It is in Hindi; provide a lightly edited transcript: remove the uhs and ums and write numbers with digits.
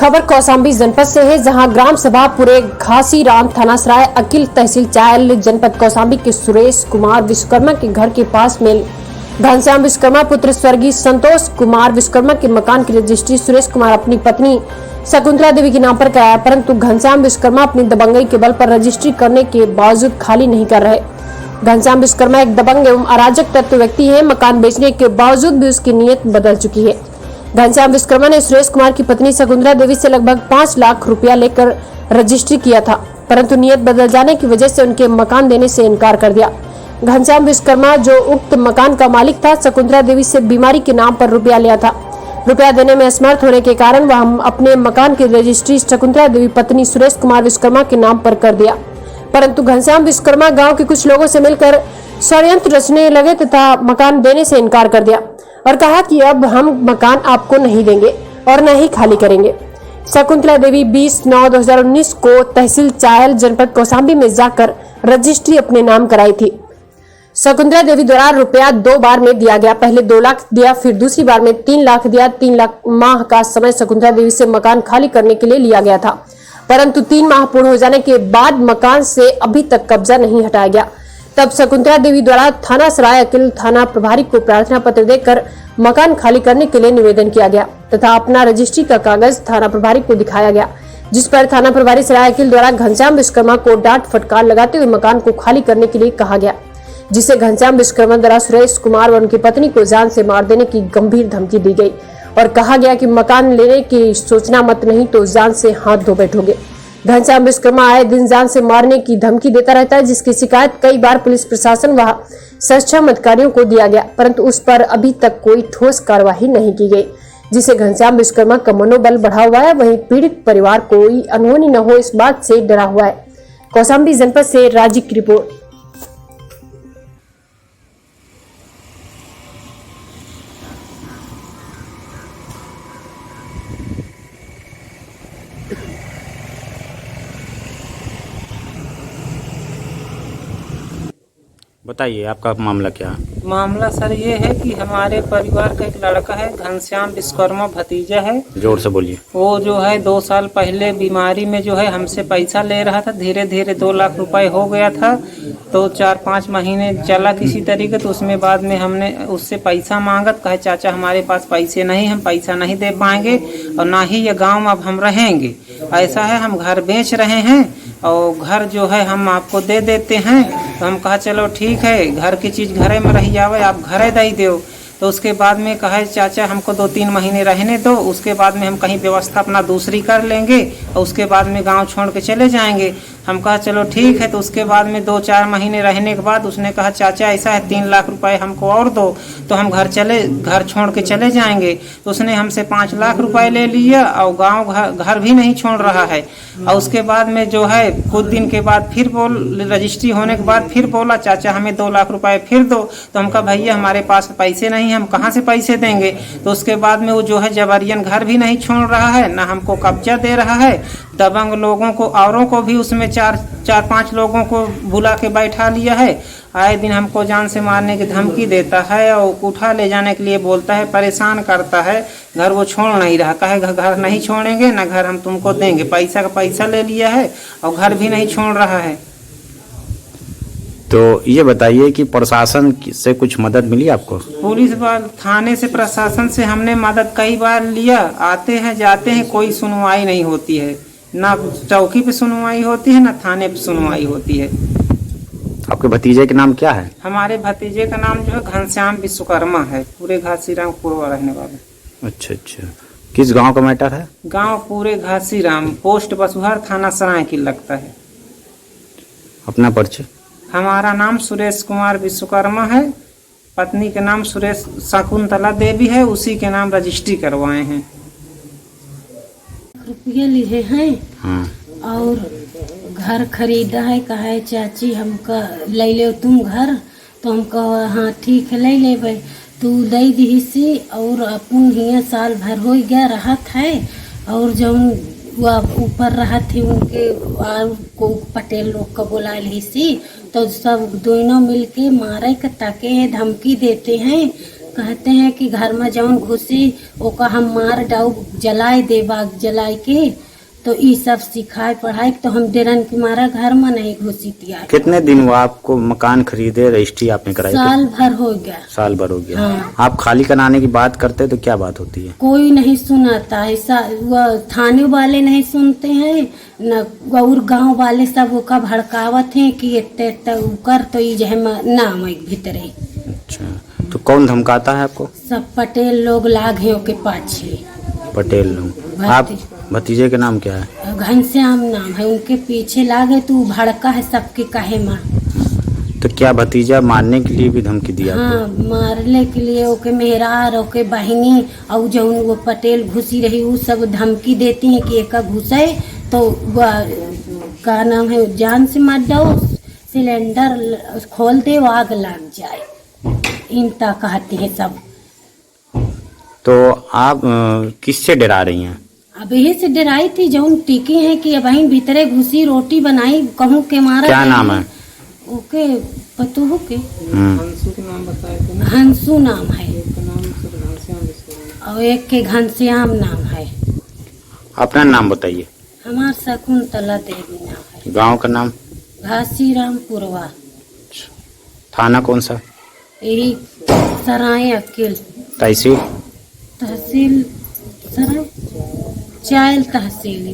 खबर कौशाम्बी जनपद से है, जहां ग्राम सभा पूरे घासीराम थाना सराय अकिल तहसील चायल जनपद कौशाम्बी के सुरेश कुमार विश्वकर्मा के घर के पास में घनश्याम विश्वकर्मा पुत्र स्वर्गीय संतोष कुमार विश्वकर्मा के मकान की रजिस्ट्री सुरेश कुमार अपनी पत्नी शकुंतला देवी के नाम पर कराया, परंतु घनश्याम विश्वकर्मा अपनी दबंगई के बल पर रजिस्ट्री करने के बावजूद खाली नहीं कर रहे। घनश्याम विश्वकर्मा एक दबंग एवं अराजक तत्व व्यक्ति है। मकान बेचने के बावजूद भी उसकी नीयत बदल चुकी है। घनश्याम विश्वकर्मा ने सुरेश कुमार की पत्नी शकुंतला देवी से लगभग 5 लाख रुपया लेकर रजिस्ट्री किया था, परंतु नीयत बदल जाने की वजह से उनके मकान देने से इनकार कर दिया। घनश्याम विश्वकर्मा जो उक्त मकान का मालिक था, शकुंतला देवी से बीमारी के नाम पर रुपया लिया था। रुपया देने में असमर्थ होने के कारण वह अपने मकान की रजिस्ट्री शकुंतला देवी पत्नी सुरेश कुमार विश्वकर्मा के नाम पर कर दिया, परंतु घनश्याम विश्वकर्मा गांव के कुछ लोगों से मिलकर षड्यंत्र रचने लगे तथा मकान देने से इनकार कर दिया और कहा कि अब हम मकान आपको नहीं देंगे और न ही खाली करेंगे। शकुंतला देवी 20/9/2019 को तहसील चायल जनपद कौशाम्बी में जाकर रजिस्ट्री अपने नाम कराई थी। शकुंतला देवी द्वारा रुपया 2 बार में दिया गया, पहले 2 लाख दिया, फिर दूसरी बार में 3 लाख दिया। 3 लाख माह का समय शकुंतला देवी से मकान खाली करने के लिए लिया गया था, परंतु 3 माह पूर्ण हो जाने के बाद मकान से अभी तक कब्जा नहीं हटाया गया। तब शकुंतला देवी द्वारा थाना सराय अकिल थाना प्रभारी को प्रार्थना पत्र देकर मकान खाली करने के लिए निवेदन किया गया तथा अपना रजिस्ट्री का कागज थाना प्रभारी को दिखाया गया, जिस पर थाना प्रभारी सराय अकिल द्वारा घनश्याम विश्वकर्मा को डांट फटकार लगाते हुए मकान को खाली करने के लिए कहा गया, जिसे घनश्याम विश्वकर्मा द्वारा सुरेश कुमार व उनकी पत्नी को जान से मार देने की गंभीर धमकी दी गई और कहा गया कि मकान लेने की सोचना मत, नहीं तो जान से हाथ धो बैठोगे। घनश्याम विश्वकर्मा आए दिन जान से मारने की धमकी देता रहता है, जिसकी शिकायत कई बार पुलिस प्रशासन व सक्षम अधिकारियों को दिया गया, परंतु उस पर अभी तक कोई ठोस कार्रवाई नहीं की गई, जिससे घनश्याम विश्वकर्मा का मनोबल बढ़ा हुआ है। वहीं पीड़ित परिवार कोई अनहोनी न हो इस बात से डरा हुआ है। कौशाम्बी जनपद से राजी की रिपोर्ट। बताइए आपका मामला क्या है? मामला सर ये है कि हमारे परिवार का एक लड़का है, घनश्याम विश्वकर्मा भतीजा है। जोर से बोलिए। वो जो है 2 साल पहले बीमारी में जो है हमसे पैसा ले रहा था, धीरे धीरे 2 लाख रुपए हो गया था, तो 4-5 महीने चला किसी तरीके। तो उसमें बाद में हमने उससे पैसा मांगा, कहे चाचा हमारे पास पैसे नहीं, हम पैसा नहीं दे पाएंगे और ना ही ये गाँव में अब हम रहेंगे। ऐसा है, हम घर बेच रहे हैं और घर जो है हम आपको दे देते हैं। तो हम कहा चलो ठीक है, घर की चीज़ घरे में रही जावे, आप घरे दे दो। तो उसके बाद में कहे चाचा हमको 2-3 महीने रहने दो, उसके बाद में हम कहीं व्यवस्था अपना दूसरी कर लेंगे और उसके बाद में गांव छोड़ के चले जाएंगे। हम कहा चलो ठीक है। तो उसके बाद में 2-4 महीने रहने के बाद उसने कहा चाचा ऐसा है 3 लाख रुपए हमको और दो, तो हम घर छोड़ के चले जाएंगे। तो उसने हमसे 5 लाख रुपए ले लिया और गांव घर भी नहीं छोड़ रहा है। और उसके बाद में जो है कुछ दिन के बाद फिर रजिस्ट्री होने के बाद फिर बोला चाचा हमें 2 लाख रुपए फिर दो। तो हम कहा भैया हमारे पास पैसे नहीं, हम कहाँ से पैसे देंगे। तो उसके बाद में वो जो है जबरियन घर भी नहीं छोड़ रहा है, ना हमको कब्जा दे रहा है। दबंग लोगों को औरों को भी उसमें 4-5 लोगों को बुला के बैठा लिया है। आए दिन हमको जान से मारने की धमकी देता है और उठा ले जाने के लिए बोलता है, परेशान करता है। घर वो छोड़ नहीं रहा, कहे घर नहीं छोड़ेंगे ना घर हम तुमको देंगे। पैसा का पैसा ले लिया है और घर भी नहीं छोड़ रहा है। तो ये बताइए कि प्रशासन से कुछ मदद मिली आपको? पुलिस थाने से प्रशासन से हमने मदद कई बार लिया, आते हैं जाते हैं, कोई सुनवाई नहीं होती है। ना चौकी पे सुनवाई होती है, ना थाने पे सुनवाई होती है। आपके भतीजे का नाम क्या है? हमारे भतीजे का नाम जो है घनश्याम विश्वकर्मा है, पूरे घासीराम पूर्व रहने वाले। अच्छा, किस गांव का मैटर है? गांव पूरे घासीराम, पोस्ट बसुहर, थाना सराय की लगता है। अपना परिचय? हमारा नाम सुरेश कुमार विश्वकर्मा है, पत्नी के नाम सुरेश शकुंतला देवी है, उसी के नाम रजिस्ट्री करवाए हैं। रुपया लिए हैं। हाँ। और घर खरीदा है, कहा है चाची हमका ले ले तुम घर। तो हम कहा हाँ ठीक है ले ले, तू दे दी सी। और अपन हिया साल भर हो गया रहत है, और जब वह ऊपर रहा थे उनके को पटेल लोग का बोला ली सी, तो सब दोनों मिलके मारे के ताके धमकी देते हैं, कहते हैं कि घर में जौन घुसी ओका हम मार डाउ जलाए देबा जलाए के, तो ये सब सिखाए पढ़ाई। तो हम डेरन के मारा घर में नहीं घुसी तिया। कितने दिन हुआ आपको मकान खरीदे, रजिस्ट्री आपने कराई? साल भर हो गया। साल भर हो गया। हाँ। आप खाली कराने की बात करते तो क्या बात होती है? कोई नहीं सुनाता ऐसा, वो थाने वाले नहीं सुनते हैं न, और गांव वाले सब ओका भड़कावत हैं कि इतने कर तो ये जो नाम है भीतरे। अच्छा, तो कौन धमकाता है आपको? सब पटेल लोग लाग हैं ओके पाछे। पटेल लोग। आप भतीजे के नाम क्या है? घनश्याम नाम है, उनके पीछे लागे तो भड़का है सबके कहे माँ। तो क्या भतीजा मारने के लिए भी धमकी दिया आपको? हाँ, मारने के लिए ओके मेहरार ओके बहिनी और जो वो पटेल घुसी रही वो सब धमकी देती हैं कि एक घुसे तो का नाम है जान से मत जाओ, सिलेंडर खोल दे आग लग जाए, इनता कहती है सब। तो आप किससे डरा रही हैं? अब यही से डराई थी जो टिकी है कि बहन भीतरे घुसी रोटी बनाई कहूँ के मारा। क्या नाम है? ओके पतुहू के हम्म। हंसू नाम है और एक के घनश्याम नाम है। अपना नाम बताइए। हमार शकुंतला देवी नाम है। गांव का नाम? घासीरामपुरवा। थाना कौन सा? यही सराय अकील। तहसील? तहसील सराय चायल तहसील।